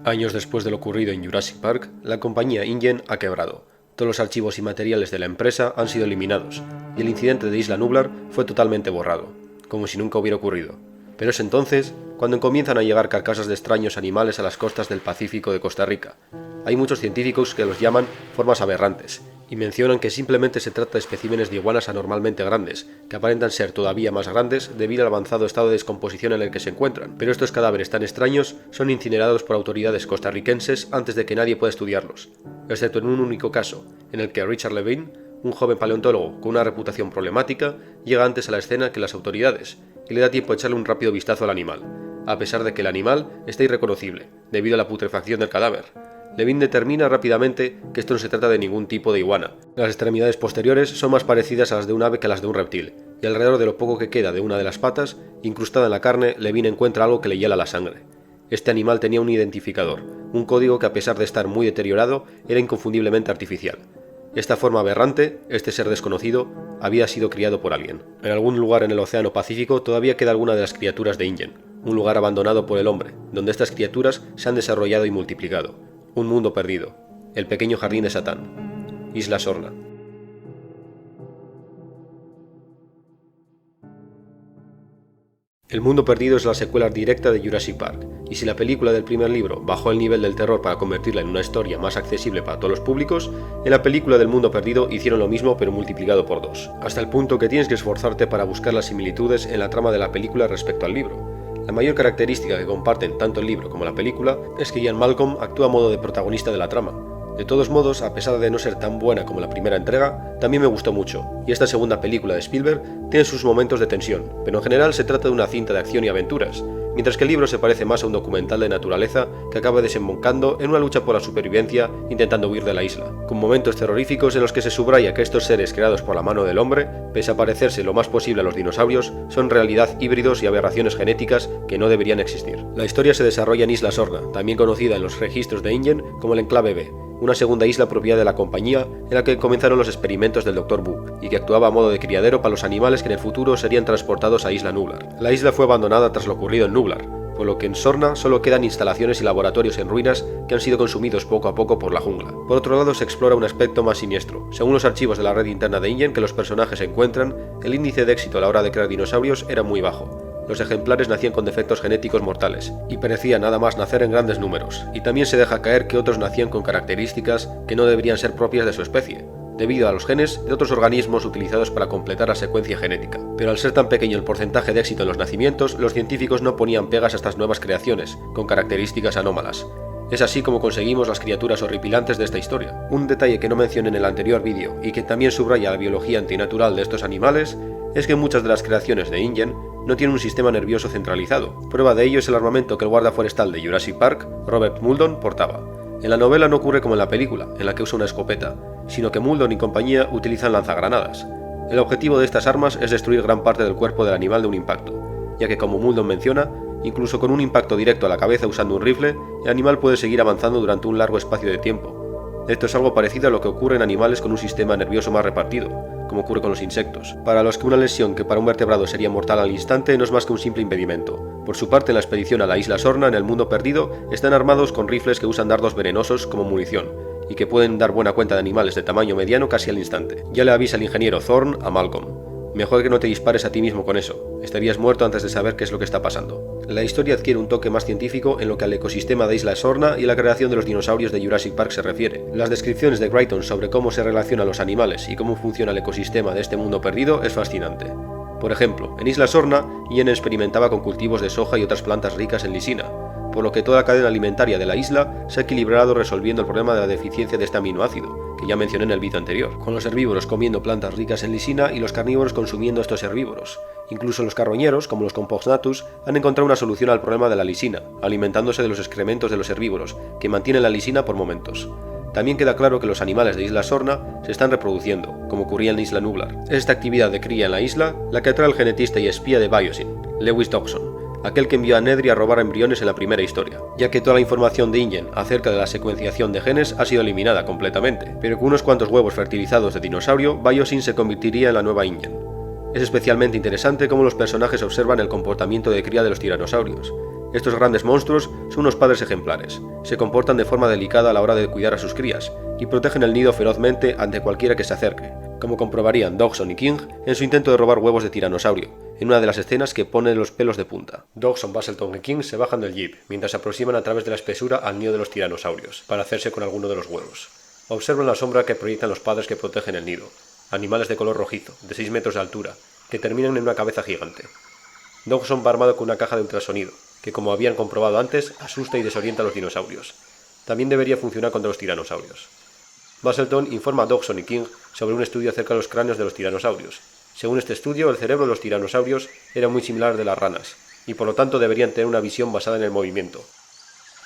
Años después de lo ocurrido en Jurassic Park, la compañía InGen ha quebrado. Todos los archivos y materiales de la empresa han sido eliminados, y el incidente de Isla Nublar fue totalmente borrado, como si nunca hubiera ocurrido. Pero es entonces cuando comienzan a llegar carcasas de extraños animales a las costas del Pacífico de Costa Rica. Hay muchos científicos que los llaman formas aberrantes, y mencionan que simplemente se trata de especímenes de iguanas anormalmente grandes, que aparentan ser todavía más grandes debido al avanzado estado de descomposición en el que se encuentran, pero estos cadáveres tan extraños son incinerados por autoridades costarricenses antes de que nadie pueda estudiarlos, excepto en un único caso, en el que Richard Levine, un joven paleontólogo con una reputación problemática, llega antes a la escena que las autoridades, y le da tiempo a echarle un rápido vistazo al animal, a pesar de que el animal está irreconocible, debido a la putrefacción del cadáver. Levine determina rápidamente que esto no se trata de ningún tipo de iguana. Las extremidades posteriores son más parecidas a las de un ave que a las de un reptil, y alrededor de lo poco que queda de una de las patas, incrustada en la carne, Levine encuentra algo que le hiela la sangre. Este animal tenía un identificador, un código que a pesar de estar muy deteriorado, era inconfundiblemente artificial. Esta forma aberrante, este ser desconocido, había sido criado por alguien. En algún lugar en el Océano Pacífico todavía queda alguna de las criaturas de InGen, un lugar abandonado por el hombre, donde estas criaturas se han desarrollado y multiplicado. Un mundo perdido. El pequeño jardín de Satán. Isla Sorna. El mundo perdido es la secuela directa de Jurassic Park, y si la película del primer libro bajó el nivel del terror para convertirla en una historia más accesible para todos los públicos, en la película del mundo perdido hicieron lo mismo pero multiplicado por 2, hasta el punto que tienes que esforzarte para buscar las similitudes en la trama de la película respecto al libro. La mayor característica que comparten tanto el libro como la película es que Ian Malcolm actúa a modo de protagonista de la trama. De todos modos, a pesar de no ser tan buena como la primera entrega, también me gustó mucho, y esta segunda película de Spielberg tiene sus momentos de tensión, pero en general se trata de una cinta de acción y aventuras, mientras que el libro se parece más a un documental de naturaleza que acaba desembocando en una lucha por la supervivencia intentando huir de la isla, con momentos terroríficos en los que se subraya que estos seres creados por la mano del hombre, pese a parecerse lo más posible a los dinosaurios, son en realidad híbridos y aberraciones genéticas que no deberían existir. La historia se desarrolla en Isla Sorna, también conocida en los registros de InGen como el Enclave B, una segunda isla propiedad de la compañía en la que comenzaron los experimentos del Dr. Wu, y que actuaba a modo de criadero para los animales que en el futuro serían transportados a Isla Nublar. La isla fue abandonada tras lo ocurrido en Nublar, por lo que en Sorna solo quedan instalaciones y laboratorios en ruinas que han sido consumidos poco a poco por la jungla. Por otro lado, se explora un aspecto más siniestro. Según los archivos de la red interna de InGen que los personajes encuentran, el índice de éxito a la hora de crear dinosaurios era muy bajo. Los ejemplares nacían con defectos genéticos mortales, y parecía nada más nacer en grandes números, y también se deja caer que otros nacían con características que no deberían ser propias de su especie, debido a los genes de otros organismos utilizados para completar la secuencia genética. Pero al ser tan pequeño el porcentaje de éxito en los nacimientos, los científicos no ponían pegas a estas nuevas creaciones, con características anómalas. Es así como conseguimos las criaturas horripilantes de esta historia. Un detalle que no mencioné en el anterior vídeo y que también subraya la biología antinatural de estos animales es que muchas de las creaciones de InGen no tienen un sistema nervioso centralizado. Prueba de ello es el armamento que el guarda forestal de Jurassic Park, Robert Muldoon, portaba. En la novela no ocurre como en la película, en la que usa una escopeta, sino que Muldoon y compañía utilizan lanzagranadas. El objetivo de estas armas es destruir gran parte del cuerpo del animal de un impacto, ya que como Muldoon menciona, incluso con un impacto directo a la cabeza usando un rifle, el animal puede seguir avanzando durante un largo espacio de tiempo. Esto es algo parecido a lo que ocurre en animales con un sistema nervioso más repartido, como ocurre con los insectos, para los que una lesión que para un vertebrado sería mortal al instante no es más que un simple impedimento. Por su parte, en la expedición a la Isla Sorna, en el mundo perdido, están armados con rifles que usan dardos venenosos como munición, y que pueden dar buena cuenta de animales de tamaño mediano casi al instante. Ya le avisa el ingeniero Thorne a Malcolm: mejor que no te dispares a ti mismo con eso, estarías muerto antes de saber qué es lo que está pasando. La historia adquiere un toque más científico en lo que al ecosistema de Isla Sorna y la creación de los dinosaurios de Jurassic Park se refiere. Las descripciones de Crichton sobre cómo se relacionan los animales y cómo funciona el ecosistema de este mundo perdido es fascinante. Por ejemplo, en Isla Sorna, Ian experimentaba con cultivos de soja y otras plantas ricas en lisina, por lo que toda la cadena alimentaria de la isla se ha equilibrado resolviendo el problema de la deficiencia de este aminoácido, que ya mencioné en el vídeo anterior, con los herbívoros comiendo plantas ricas en lisina y los carnívoros consumiendo estos herbívoros. Incluso los carroñeros, como los Compsognathus, han encontrado una solución al problema de la lisina, alimentándose de los excrementos de los herbívoros, que mantienen la lisina por momentos. También queda claro que los animales de Isla Sorna se están reproduciendo, como ocurría en Isla Nublar. Es esta actividad de cría en la isla la que atrae al genetista y espía de Biosyn, Lewis Dobson, aquel que envió a Nedry a robar embriones en la primera historia, ya que toda la información de InGen acerca de la secuenciación de genes ha sido eliminada completamente, pero con unos cuantos huevos fertilizados de dinosaurio, Biosyn se convertiría en la nueva InGen. Es especialmente interesante cómo los personajes observan el comportamiento de cría de los tiranosaurios. Estos grandes monstruos son unos padres ejemplares. Se comportan de forma delicada a la hora de cuidar a sus crías y protegen el nido ferozmente ante cualquiera que se acerque, como comprobarían Dodgson y King en su intento de robar huevos de tiranosaurio, en una de las escenas que pone los pelos de punta. Dodgson, Basselton y King se bajan del jeep, mientras se aproximan a través de la espesura al nido de los tiranosaurios, para hacerse con alguno de los huevos. Observan la sombra que proyectan los padres que protegen el nido, animales de color rojizo, de 6 metros de altura, que terminan en una cabeza gigante. Dodgson va armado con una caja de ultrasonido, que como habían comprobado antes, asusta y desorienta a los dinosaurios. También debería funcionar contra los tiranosaurios. Basselton informa a Dodgson y King sobre un estudio acerca de los cráneos de los tiranosaurios. Según este estudio, el cerebro de los tiranosaurios era muy similar al de las ranas, y por lo tanto deberían tener una visión basada en el movimiento.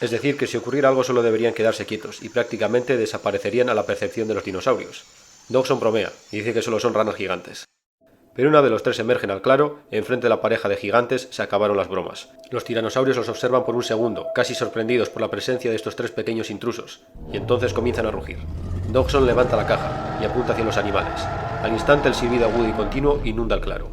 Es decir, que si ocurriera algo solo deberían quedarse quietos, y prácticamente desaparecerían a la percepción de los dinosaurios. Dodgson bromea, y dice que solo son ranas gigantes. Pero una de los tres emergen al claro, enfrente de la pareja de gigantes se acabaron las bromas. Los tiranosaurios los observan por un segundo, casi sorprendidos por la presencia de estos tres pequeños intrusos, y entonces comienzan a rugir. Dodgson levanta la caja y apunta hacia los animales. Al instante el silbido agudo y continuo inunda el claro.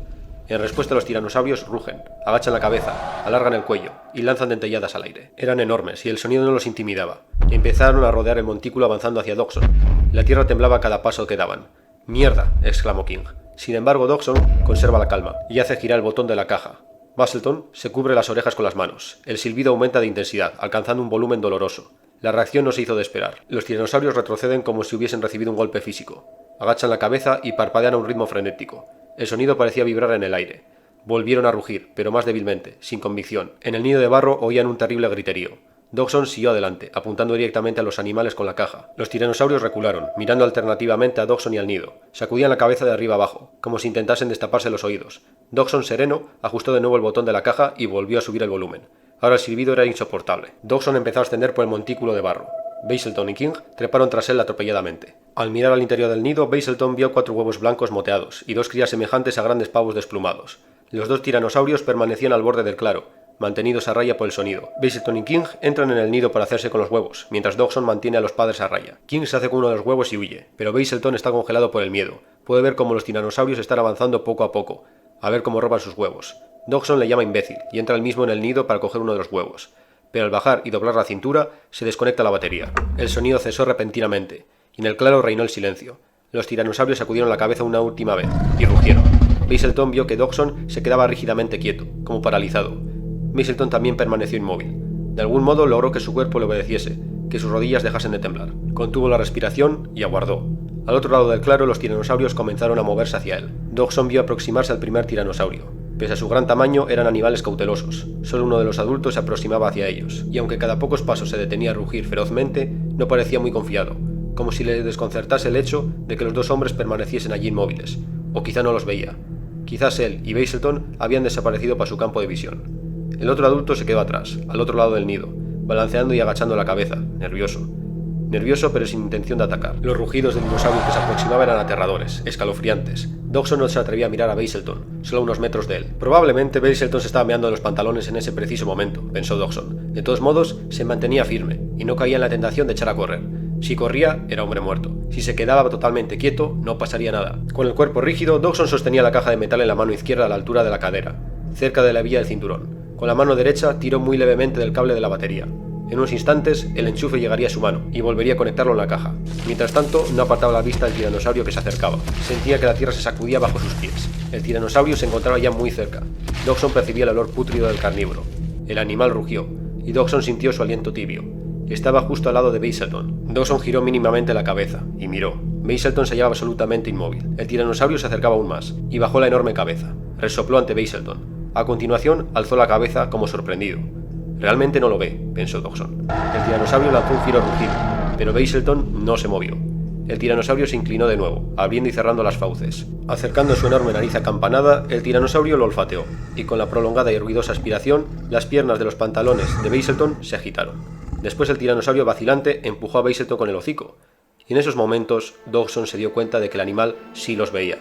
En respuesta los tiranosaurios rugen, agachan la cabeza, alargan el cuello y lanzan dentelladas al aire. Eran enormes y el sonido no los intimidaba. Empezaron a rodear el montículo avanzando hacia Dodgson. La tierra temblaba a cada paso que daban. «¡Mierda!», exclamó King. Sin embargo, Dodgson conserva la calma y hace girar el botón de la caja. Basselton se cubre las orejas con las manos. El silbido aumenta de intensidad, alcanzando un volumen doloroso. La reacción no se hizo de esperar. Los tiranosaurios retroceden como si hubiesen recibido un golpe físico. Agachan la cabeza y parpadean a un ritmo frenético. El sonido parecía vibrar en el aire. Volvieron a rugir, pero más débilmente, sin convicción. En el nido de barro oían un terrible griterío. Dodgson siguió adelante, apuntando directamente a los animales con la caja. Los tiranosaurios recularon, mirando alternativamente a Dodgson y al nido. Sacudían la cabeza de arriba abajo, como si intentasen destaparse los oídos. Dodgson, sereno, ajustó de nuevo el botón de la caja y volvió a subir el volumen. Ahora el silbido era insoportable. Dodgson empezó a ascender por el montículo de barro. Basselton y King treparon tras él atropelladamente. Al mirar al interior del nido, Basselton vio 4 huevos blancos moteados y 2 crías semejantes a grandes pavos desplumados. Los 2 tiranosaurios permanecían al borde del claro, mantenidos a raya por el sonido. Basselton y King entran en el nido para hacerse con los huevos, mientras Dodgson mantiene a los padres a raya. King se hace con uno de los huevos y huye, pero Basselton está congelado por el miedo. Puede ver cómo los tiranosaurios están avanzando poco a poco, a ver cómo roban sus huevos. Dodgson le llama imbécil y entra él mismo en el nido para coger uno de los huevos. Pero al bajar y doblar la cintura, se desconecta la batería. El sonido cesó repentinamente, y en el claro reinó el silencio. Los tiranosaurios sacudieron la cabeza una última vez, y rugieron. Basselton vio que Dodgson se quedaba rígidamente quieto, como paralizado. Basselton también permaneció inmóvil. De algún modo logró que su cuerpo le obedeciese, que sus rodillas dejasen de temblar. Contuvo la respiración y aguardó. Al otro lado del claro los tiranosaurios comenzaron a moverse hacia él. Dodgson vio aproximarse al primer tiranosaurio. Pese a su gran tamaño, eran animales cautelosos. Solo uno de los adultos se aproximaba hacia ellos, y aunque cada pocos pasos se detenía a rugir ferozmente, no parecía muy confiado, como si le desconcertase el hecho de que los 2 hombres permaneciesen allí inmóviles, o quizá no los veía. Quizás él y Basselton habían desaparecido para su campo de visión. El otro adulto se quedó atrás, al otro lado del nido, balanceando y agachando la cabeza, nervioso. Nervioso pero sin intención de atacar. Los rugidos del dinosaurio que se aproximaba eran aterradores, escalofriantes. Dodgson no se atrevía a mirar a Basselton, solo a unos metros de él. Probablemente Basselton se estaba meando en los pantalones en ese preciso momento, pensó Dodgson. De todos modos, se mantenía firme, y no caía en la tentación de echar a correr. Si corría, era hombre muerto. Si se quedaba totalmente quieto, no pasaría nada. Con el cuerpo rígido, Dodgson sostenía la caja de metal en la mano izquierda a la altura de la cadera, cerca de la hebilla del cinturón. Con la mano derecha tiró muy levemente del cable de la batería. En unos instantes, el enchufe llegaría a su mano y volvería a conectarlo en la caja. Mientras tanto, no apartaba la vista del tiranosaurio que se acercaba. Sentía que la tierra se sacudía bajo sus pies. El tiranosaurio se encontraba ya muy cerca. Dodgson percibía el olor pútrido del carnívoro. El animal rugió, y Dodgson sintió su aliento tibio. Estaba justo al lado de Basselton. Dodgson giró mínimamente la cabeza y miró. Basselton se hallaba absolutamente inmóvil. El tiranosaurio se acercaba aún más, y bajó la enorme cabeza. Resopló ante Basselton. A continuación, alzó la cabeza como sorprendido. Realmente no lo ve, pensó Dodgson. El tiranosaurio lanzó un fiero rugido, pero Basselton no se movió. El tiranosaurio se inclinó de nuevo, abriendo y cerrando las fauces. Acercando su enorme nariz acampanada, el tiranosaurio lo olfateó, y con la prolongada y ruidosa aspiración, las piernas de los pantalones de Basselton se agitaron. Después el tiranosaurio vacilante empujó a Basselton con el hocico, y en esos momentos Dodgson se dio cuenta de que el animal sí los veía.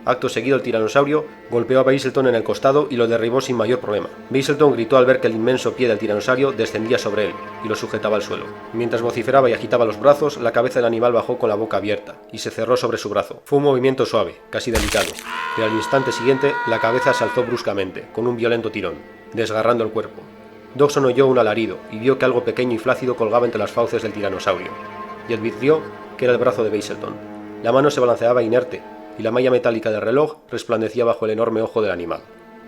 Acto seguido el tiranosaurio golpeó a Basselton en el costado y lo derribó sin mayor problema. Basselton gritó al ver que el inmenso pie del tiranosaurio descendía sobre él y lo sujetaba al suelo. Mientras vociferaba y agitaba los brazos, la cabeza del animal bajó con la boca abierta y se cerró sobre su brazo. Fue un movimiento suave, casi delicado, pero al instante siguiente la cabeza se alzó bruscamente, con un violento tirón, desgarrando el cuerpo. Dodgson oyó un alarido y vio que algo pequeño y flácido colgaba entre las fauces del tiranosaurio, y advirtió que era el brazo de Beiselton. La mano se balanceaba inerte, y la malla metálica del reloj resplandecía bajo el enorme ojo del animal.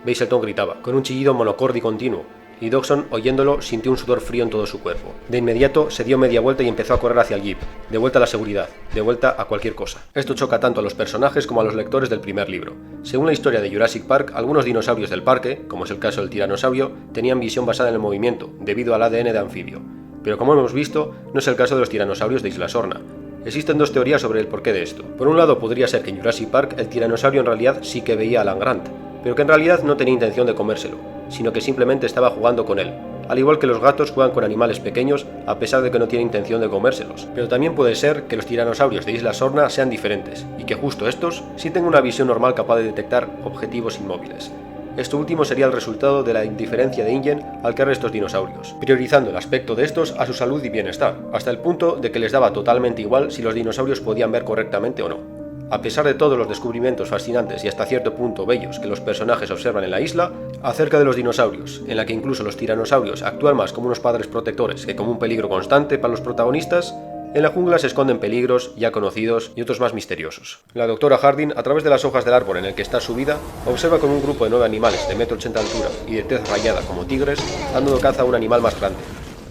Beiselton gritaba, con un chillido monocorde y continuo, y Dodgson, oyéndolo, sintió un sudor frío en todo su cuerpo. De inmediato se dio media vuelta y empezó a correr hacia el jeep, de vuelta a la seguridad, de vuelta a cualquier cosa. Esto choca tanto a los personajes como a los lectores del primer libro. Según la historia de Jurassic Park, algunos dinosaurios del parque, como es el caso del tiranosaurio, tenían visión basada en el movimiento, debido al ADN de anfibio. Pero como hemos visto, no es el caso de los tiranosaurios de Isla Sorna. Existen dos teorías sobre el porqué de esto. Por un lado, podría ser que en Jurassic Park el tiranosaurio en realidad sí que veía a Alan Grant, pero que en realidad no tenía intención de comérselo, sino que simplemente estaba jugando con él, al igual que los gatos juegan con animales pequeños a pesar de que no tienen intención de comérselos. Pero también puede ser que los tiranosaurios de Isla Sorna sean diferentes, y que justo estos sí tengan una visión normal capaz de detectar objetivos inmóviles. Esto último sería el resultado de la indiferencia de InGen al crear estos dinosaurios, priorizando el aspecto de estos a su salud y bienestar, hasta el punto de que les daba totalmente igual si los dinosaurios podían ver correctamente o no. A pesar de todos los descubrimientos fascinantes y hasta cierto punto bellos que los personajes observan en la isla, acerca de los dinosaurios, en la que incluso los tiranosaurios actúan más como unos padres protectores que como un peligro constante para los protagonistas, en la jungla se esconden peligros ya conocidos y otros más misteriosos. La doctora Harding, a través de las hojas del árbol en el que está subida, observa con un grupo de 9 animales de 1,80 m de altura y de tez rayada como tigres, dando caza a un animal más grande,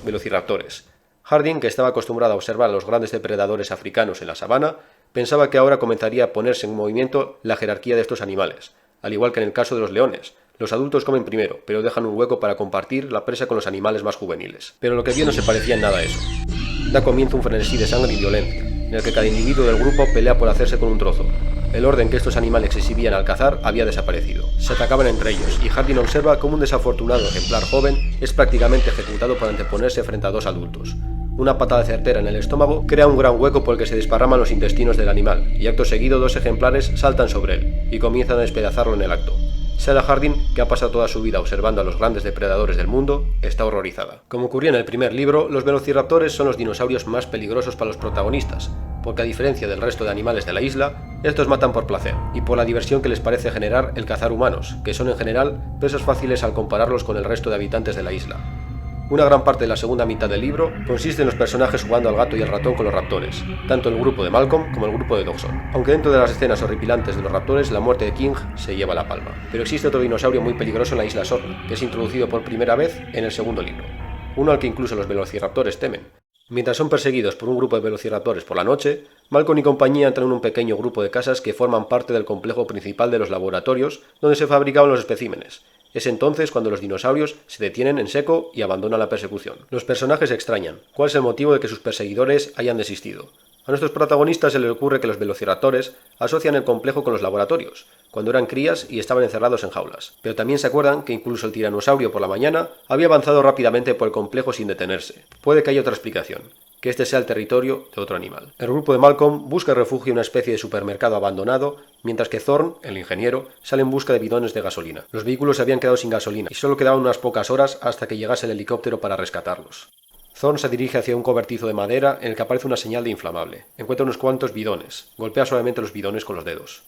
velociraptores. Harding, que estaba acostumbrada a observar a los grandes depredadores africanos en la sabana, pensaba que ahora comenzaría a ponerse en movimiento la jerarquía de estos animales, al igual que en el caso de los leones. Los adultos comen primero, pero dejan un hueco para compartir la presa con los animales más juveniles. Pero lo que vio no se parecía en nada a eso. Da comienzo un frenesí de sangre y violencia, en el que cada individuo del grupo pelea por hacerse con un trozo. El orden que estos animales exhibían al cazar había desaparecido. Se atacaban entre ellos, y Harding observa cómo un desafortunado ejemplar joven es prácticamente ejecutado por anteponerse frente a dos adultos. Una patada certera en el estómago crea un gran hueco por el que se desparraman los intestinos del animal, y acto seguido 2 ejemplares saltan sobre él, y comienzan a despedazarlo en el acto. Sarah Harding, que ha pasado toda su vida observando a los grandes depredadores del mundo, está horrorizada. Como ocurría en el primer libro, los velociraptores son los dinosaurios más peligrosos para los protagonistas, porque a diferencia del resto de animales de la isla, estos matan por placer, y por la diversión que les parece generar el cazar humanos, que son en general presas fáciles al compararlos con el resto de habitantes de la isla. Una gran parte de la segunda mitad del libro consiste en los personajes jugando al gato y al ratón con los raptores, tanto el grupo de Malcolm como el grupo de Dodgson. Aunque dentro de las escenas horripilantes de los raptores, la muerte de King se lleva la palma. Pero existe otro dinosaurio muy peligroso en la isla Sorna, que es introducido por primera vez en el segundo libro, uno al que incluso los velociraptores temen. Mientras son perseguidos por un grupo de velociraptores por la noche, Malcolm y compañía entran en un pequeño grupo de casas que forman parte del complejo principal de los laboratorios donde se fabricaban los especímenes. Es entonces cuando los dinosaurios se detienen en seco y abandonan la persecución. Los personajes extrañan cuál es el motivo de que sus perseguidores hayan desistido. A nuestros protagonistas se les ocurre que los velociraptores asocian el complejo con los laboratorios, cuando eran crías y estaban encerrados en jaulas. Pero también se acuerdan que incluso el tiranosaurio por la mañana había avanzado rápidamente por el complejo sin detenerse. Puede que haya otra explicación, que este sea el territorio de otro animal. El grupo de Malcolm busca refugio en una especie de supermercado abandonado, mientras que Thorne, el ingeniero, sale en busca de bidones de gasolina. Los vehículos se habían quedado sin gasolina y solo quedaban unas pocas horas hasta que llegase el helicóptero para rescatarlos. Thorne se dirige hacia un cobertizo de madera en el que aparece una señal de inflamable. Encuentra unos cuantos bidones. Golpea suavemente los bidones con los dedos.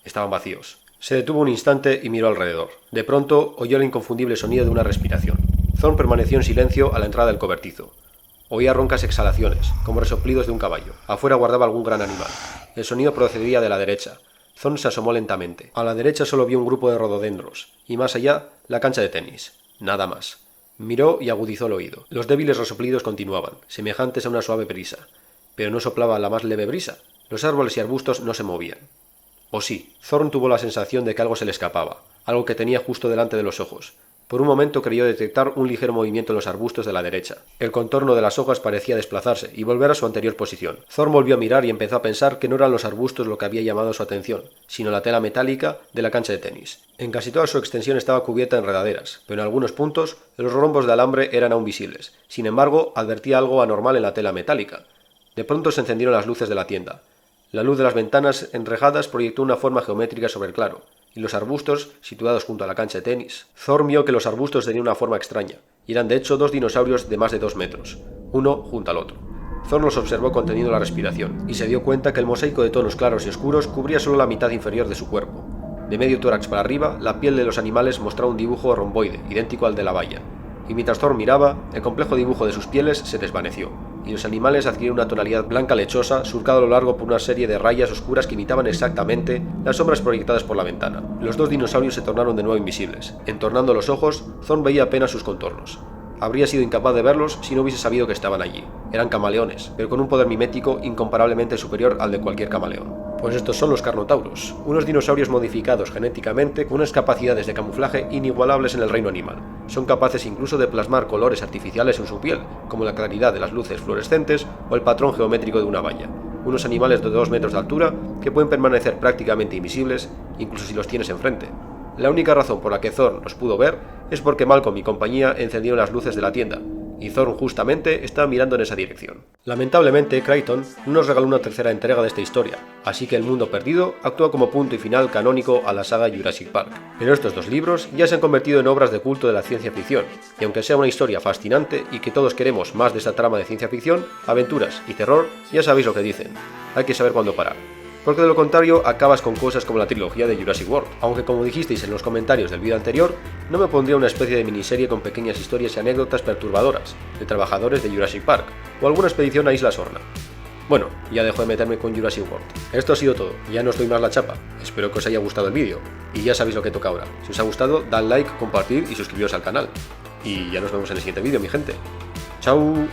Estaban vacíos. Se detuvo un instante y miró alrededor. De pronto oyó el inconfundible sonido de una respiración. Thorne permaneció en silencio a la entrada del cobertizo. Oía roncas exhalaciones, como resoplidos de un caballo. Afuera guardaba algún gran animal. El sonido procedía de la derecha. Thorne se asomó lentamente. A la derecha solo vio un grupo de rododendros, y más allá, la cancha de tenis. Nada más. Miró y agudizó el oído. Los débiles resoplidos continuaban, semejantes a una suave brisa. Pero no soplaba la más leve brisa. Los árboles y arbustos no se movían. O sí, Thorne tuvo la sensación de que algo se le escapaba, algo que tenía justo delante de los ojos. Por un momento creyó detectar un ligero movimiento en los arbustos de la derecha. El contorno de las hojas parecía desplazarse y volver a su anterior posición. Thorne volvió a mirar y empezó a pensar que no eran los arbustos lo que había llamado su atención, sino la tela metálica de la cancha de tenis. En casi toda su extensión estaba cubierta de enredaderas, pero en algunos puntos los rombos de alambre eran aún visibles. Sin embargo, advertía algo anormal en la tela metálica. De pronto se encendieron las luces de la tienda. La luz de las ventanas enrejadas proyectó una forma geométrica sobre el claro, y los arbustos, situados junto a la cancha de tenis. Thorne vio que los arbustos tenían una forma extraña, y eran de hecho 2 dinosaurios de más de 2 metros, uno junto al otro. Thorne los observó conteniendo la respiración, y se dio cuenta que el mosaico de tonos claros y oscuros cubría solo la mitad inferior de su cuerpo. De medio tórax para arriba, la piel de los animales mostraba un dibujo romboide, idéntico al de la baya, y mientras Thor miraba, el complejo dibujo de sus pieles se desvaneció, y los animales adquirieron una tonalidad blanca lechosa surcada a lo largo por una serie de rayas oscuras que imitaban exactamente las sombras proyectadas por la ventana. Los dos dinosaurios se tornaron de nuevo invisibles. Entornando los ojos, Thor veía apenas sus contornos. Habría sido incapaz de verlos si no hubiese sabido que estaban allí. Eran camaleones, pero con un poder mimético incomparablemente superior al de cualquier camaleón. Pues estos son los Carnotaurus, unos dinosaurios modificados genéticamente con unas capacidades de camuflaje inigualables en el reino animal. Son capaces incluso de plasmar colores artificiales en su piel, como la claridad de las luces fluorescentes o el patrón geométrico de una valla. Unos animales de 2 metros de altura que pueden permanecer prácticamente invisibles, incluso si los tienes enfrente. La única razón por la que Thor los pudo ver es porque Malcolm y compañía encendieron las luces de la tienda, y Thor justamente estaba mirando en esa dirección. Lamentablemente, Crichton no nos regaló una tercera entrega de esta historia, así que El Mundo Perdido actúa como punto y final canónico a la saga Jurassic Park. Pero estos dos libros ya se han convertido en obras de culto de la ciencia ficción, y aunque sea una historia fascinante y que todos queremos más de esta trama de ciencia ficción, aventuras y terror, ya sabéis lo que dicen, hay que saber cuándo parar. Porque de lo contrario acabas con cosas como la trilogía de Jurassic World, aunque como dijisteis en los comentarios del vídeo anterior, no me pondría una especie de miniserie con pequeñas historias y anécdotas perturbadoras, de trabajadores de Jurassic Park, o alguna expedición a Isla Sorna. Bueno, ya dejo de meterme con Jurassic World. Esto ha sido todo, ya no os doy más la chapa, espero que os haya gustado el vídeo, y ya sabéis lo que toca ahora. Si os ha gustado, dad like, compartid y suscribiros al canal. Y ya nos vemos en el siguiente vídeo, mi gente. ¡Chao!